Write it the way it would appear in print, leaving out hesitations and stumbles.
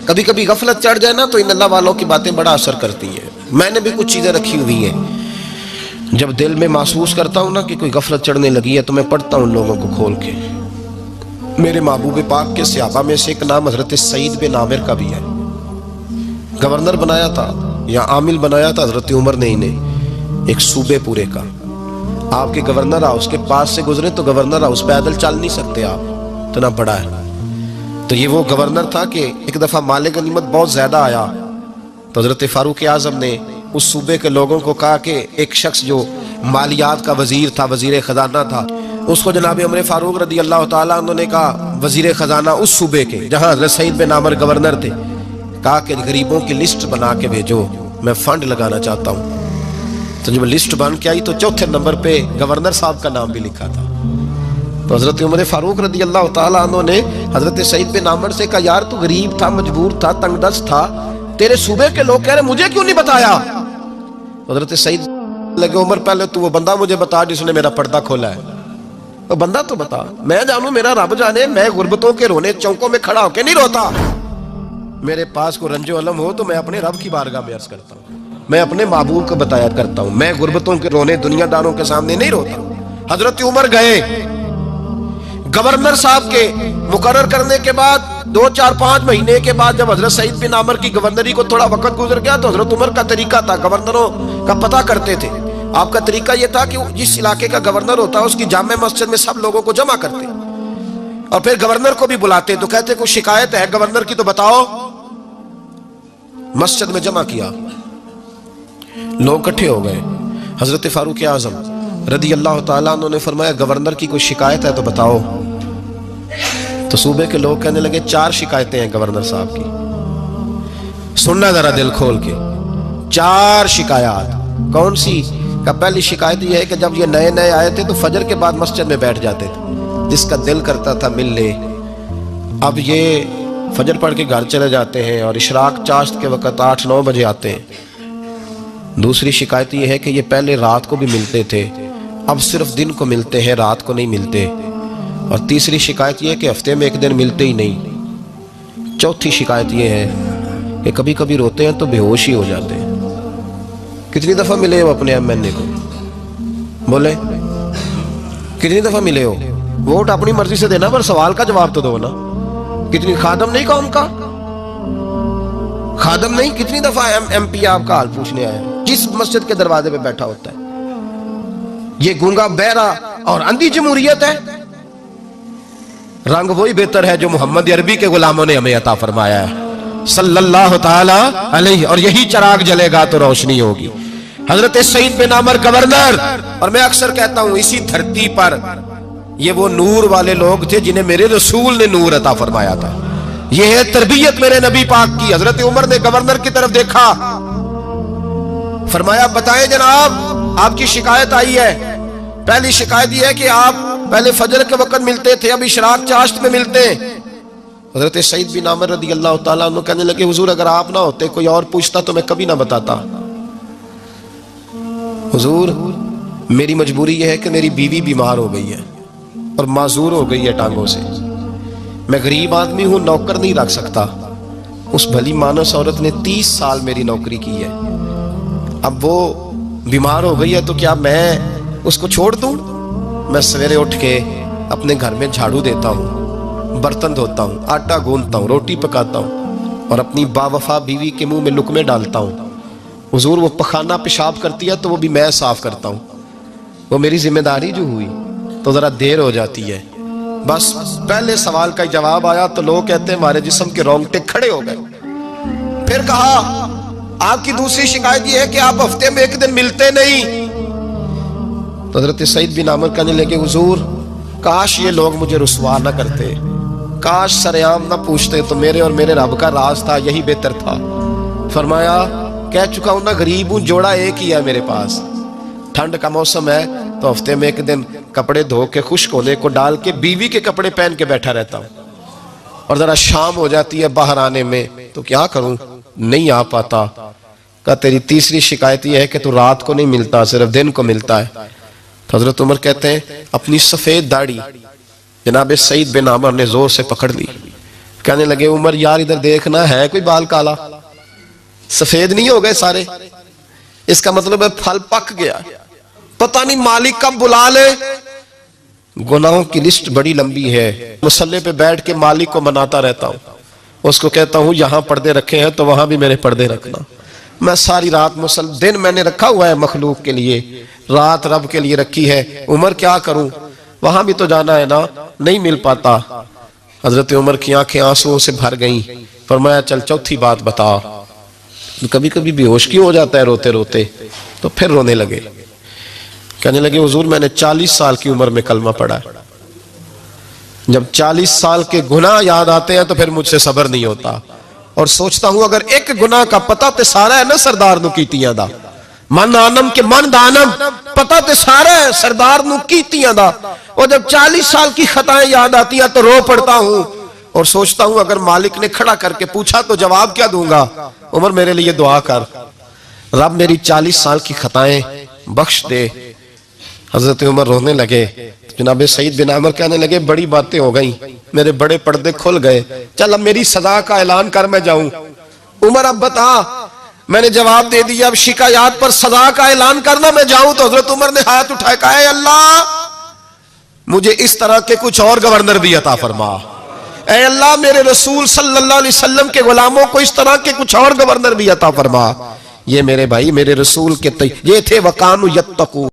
कभी कभी गफलत चढ़ जाए ना तो इन अल्लाह वालों की बातें बड़ा असर करती हैं। मैंने भी कुछ चीज़ें रखी हुई हैं, जब दिल में महसूस करता हूँ ना कि कोई गफलत चढ़ने लगी है तो मैं पढ़ता हूँ उन लोगों को खोल के। मेरे महबूब पाक के सहाबा में से एक नाम हजरत सईद बिन आमिर का भी है। गवर्नर बनाया था या आमिल बनाया था हजरत उमर ने इन्हें, एक सूबे पूरे का। आपके गवर्नर हाउस के पास से गुजरे तो गवर्नर हाउस पैदल चल नहीं सकते आप, इतना बड़ा है। तो ये वो गवर्नर था कि एक दफा माले गनीमत बहुत ज्यादा आया तो हजरत फारूक आजम ने उस सूबे के लोगों को कहा कि एक शख्स जो मालियात का वजीर था, वजीर खजाना था, उसको जनाब उमर फारूक रदी अल्लाह ताला अन्हु ने कहा, वजीर खजाना उस सूबे के जहां हजरत सईद बिन आमिर गवर्नर थे, कहा कि गरीबों की लिस्ट बना के भेजो, मैं फंड लगाना चाहता हूँ। तो जब लिस्ट बन के आई तो चौथे नंबर पे गवर्नर साहब का नाम भी लिखा था। तो हजरत उमर फारूक रदी अल्लाह ताला अन्हु ने हजरत सईद बिन आमिर से कहा, यार तू गरीब था, मजबूर था, तंगदस्त था, तेरे सूबे के लोग कह रहे मुझे क्यों नहीं बताया? हजरत सईद लगे, उमर पहले तू वो बंदा मुझे बता जिसने मेरा पर्दा खोला है, वो बंदा तो बता, मैं जानू, मेरा रब जाने, मैं गुर्बतों के रोने चौकों में खड़ा होके नहीं रोता। मेरे पास को रंजो अलम हो तो मैं अपने रब की बारगाह में अर्ज करता हूँ, मैं अपने महबूब को बताया करता हूँ, मैं गुर्बतों के रोने दुनियादारों के सामने नहीं रोता। हजरत उमर गए, गवर्नर साहब के मुकर्रर करने के बाद 2, 4, 5 महीने के बाद जब हजरत सईद बिन आमिर की गवर्नरी को थोड़ा वक्त गुजर गया तो हजरत उमर का तरीका था, गवर्नरों का पता करते थे। आपका तरीका यह था कि जिस इलाके का गवर्नर होता है उसकी जामे मस्जिद में सब लोगों को जमा करते और फिर गवर्नर को भी बुलाते, तो कहते कोई शिकायत है गवर्नर की तो बताओ। मस्जिद में जमा किया, लोग इकट्ठे हो गए। हजरत फारूक आजम रदी अल्लाह ताला अन्हु ने फरमाया, गवर्नर की कोई शिकायत है तो बताओ। तो सूबे के लोग कहने लगे 4 शिकायतें हैं गवर्नर साहब की। सुनना जरा दिल खोल के, 4 शिकायत। कौन सी? का पहली शिकायत यह है कि जब ये नए नए आए थे तो फजर के बाद मस्जिद में बैठ जाते थे, जिसका दिल करता था मिल ले। अब ये फजर पढ़ के घर चले जाते हैं और इशराक चाश्त के वक्त 8-9 बजे आते हैं। दूसरी शिकायत यह है कि ये पहले रात को भी मिलते थे, अब सिर्फ दिन को मिलते हैं, रात को नहीं मिलते। और तीसरी शिकायत यह है कि हफ्ते में 1 दिन मिलते ही नहीं। चौथी शिकायत यह है कि कभी कभी रोते हैं तो बेहोश ही हो जाते हैं। कितनी दफा मिले हो अपने एमएनए को? बोले कितनी दफा मिले हो? वोट अपनी मर्जी से देना पर सवाल का जवाब तो दो ना। कितनी खादम नहीं कौम का, खादम नहीं, कितनी दफा एमपी आपका हाल पूछने आया जिस मस्जिद के दरवाजे पे बैठा होता है? ये गूंगा बहरा और अंधी जमहूरियत है। रंग वही बेहतर है जो मोहम्मद अरबी के गुलामों ने हमें अता फरमाया है सल्लल्लाहु ताला अलैहि, और यही चिराग जलेगा तो रोशनी होगी। हजरत सईद बिन आमिर गवर्नर, और मैं अक्सर कहता हूं इसी धरती पर ये वो नूर वाले लोग थे जिन्हें मेरे रसूल ने नूर अता फरमाया था। यह है तरबियत मेरे नबी पाक की। हजरत उमर ने गवर्नर की तरफ देखा, फरमाया बताएं जनाब आपकी शिकायत आई है। पहली शिकायत यह है कि आप पहले फजर के वक्त मिलते थे, अब इशराक चाश्त में मिलते हैं। हजरत सईद बिन आमिर रदी अल्लाह ताला अन्हु कहने लगे, हुजूर अगर आप ना होते कोई और पूछता तो मैं कभी ना बताता। हुजूर मेरी मजबूरी यह है कि मेरी बीवी बीमार हो गई है और माजूर हो गई है टांगों से। मैं गरीब आदमी हूं, नौकर नहीं रख सकता। उस भली मानस औरत ने 30 साल मेरी नौकरी की है, अब वो बीमार हो गई है तो क्या मैं उसको छोड़ दूं? मैं सवेरे उठ के अपने घर में झाड़ू देता हूँ, बर्तन धोता हूँ, आटा गूंदता हूँ, रोटी पकाता हूँ और अपनी बावफा बीवी के मुंह में लुकमे डालता हूँ। हुजूर वो पखाना पेशाब करती है तो वो भी मैं साफ करता हूँ। वो मेरी जिम्मेदारी जो हुई तो जरा देर हो जाती है। बस पहले सवाल का जवाब आया तो लोग कहते हैं हमारे जिस्म के रोंगटे खड़े हो गए। फिर कहा आपकी दूसरी शिकायत यह है कि आप हफ्ते में 1 दिन मिलते नहीं। तो हजरत सईद बिन आमिर कहने लगे, हुजूर काश ये लोग मुझे रुसवा ना करते, काश सरेआम ना पूछते तो मेरे और मेरे रब का राज था, यही बेहतर था। फरमाया कह चुका हूं ना, गरीब हूं, जोड़ा एक ही है मेरे पास। ठंड का मौसम है तो हफ्ते में 1 दिन कपड़े धो के खुश्क होने को डाल के बीवी के कपड़े पहन के बैठा रहता हूं, और जरा शाम हो जाती है बाहर आने में तो क्या करूं, नहीं आ पाता। का तेरी तीसरी शिकायत यह है कि तू रात को नहीं मिलता, सिर्फ दिन को मिलता है। तो हजरत उमर कहते हैं अपनी सफेद दाढ़ी जनाब सईद बिन आमिर ने जोर से पकड़ ली, कहने लगे उमर यार इधर देखना, है कोई बाल काला, सफेद नहीं हो गए सारे? इसका मतलब है फल पक गया, पता नहीं मालिक कब बुला ले। गुनाहों की लिस्ट बड़ी लंबी है। मुसल्ले पे बैठ के मालिक को मनाता रहता हूं, उसको कहता हूं यहां पर्दे रखे हैं तो वहां भी मेरे पर्दे रखना। मैं सारी रात दिन मैंने रखा हुआ है मखलूक के लिए, रात रब के लिए रखी है। उमर क्या करूं, वहां भी तो जाना है ना, नहीं मिल पाता। हजरत उमर की आंखें आंसुओं से भर गईं। फरमाया चल चौथी बात बता। कभी कभी बेहोश क्यों हो जाता है रोते रोते, तो फिर रोने लगे। कहने लगे हुजूर मैंने 40 साल की उम्र में कलमा पढ़ा, जब 40 साल के गुनाह याद आते हैं तो फिर मुझसे सब्र नहीं होता, और सोचता हूं अगर एक गुनाह का पता ते सारा है ना सरदार नू कीतियां दा, मन आनम के मन दानम, पता ते सारा है सरदार नू कीतियां दा, और जब 40 साल की खताएं याद आती हैं तो रो पड़ता हूं और सोचता हूं अगर मालिक ने खड़ा करके पूछा तो जवाब क्या दूंगा। उमर मेरे लिए दुआ कर, रब मेरी 40 साल की खताएं बख्श दे। हजरत उमर रोने लगे। जनाब सईद बिन आमर कहने लगे बड़ी बातें हो गई, मेरे बड़े पर्दे खुल गए, चल अब मेरी सजा का ऐलान कर मैं जाऊं। उमर अब बता, मैंने जवाब दे दिया, अब शिकायत पर सजा का ऐलान करना मैं जाऊं। तो हजरत उमर ने हाथ उठाया, कहा अल्लाह मुझे इस तरह के कुछ और गवर्नर भी अता फरमा, ऐ अल्लाह मेरे रसूल सल्लल्लाहु अलैहि वसल्लम के गुलामों को इस तरह के कुछ और गवर्नर भी अता फरमा। ये मेरे भाई मेरे रसूल के ये थे वकानु यत्तकू।